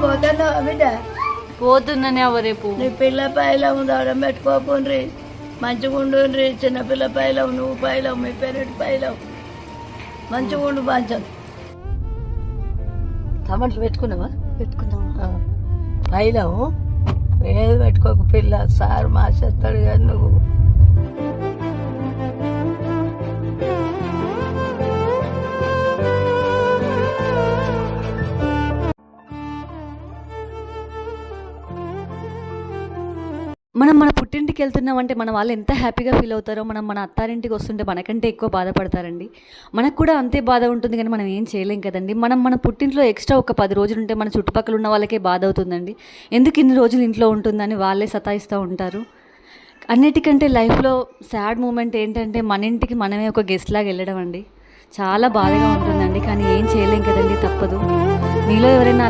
పోతున్నావా బిడ్డ? పోతున్నానే అవ్వ రేపు. నీ పిల్ల పైలం దవడం పెట్టుకోకుండ్రి, మంచిగా ఉండుండ్రి. చిన్నపిల్ల పైలం, నువ్వు పైలం, మీ పేరెంట్ పైలం, మంచిగా ఉండు. మంచం టమాటలు పెట్టుకున్నావా? పెట్టుకున్నావా? పైలం ఏది పెట్టుకోకు పిల్ల, సార్ మాసేస్తాడు కానీ నువ్వు. మనం మన పుట్టింటికి వెళ్తున్నామంటే మన వాళ్ళు ఎంత హ్యాపీగా ఫీల్ అవుతారో, మనం మన అత్తారింటికి వస్తుంటే మనకంటే ఎక్కువ బాధపడతారండి. మనకు కూడా అంతే బాధ ఉంటుంది, కానీ మనం ఏం చేయలేం కదండి. మనం మన పుట్టింట్లో ఎక్స్ట్రా ఒక 10 రోజులు ఉంటే మన చుట్టుపక్కల ఉన్న వాళ్ళకే బాధ అవుతుందండి. ఎందుకు ఇన్ని రోజులు ఇంట్లో ఉంటుందని వాళ్ళే సతాయిస్తూ ఉంటారు. అన్నిటికంటే లైఫ్లో సాడ్ మూమెంట్ ఏంటంటే మన ఇంటికి మనమే ఒక గెస్ట్ లాగా వెళ్ళడం అండి. చాలా బాధగా ఉంటుందండి, కానీ ఏం చేయలేం కదండి, తప్పదు. మీలో ఎవరైనా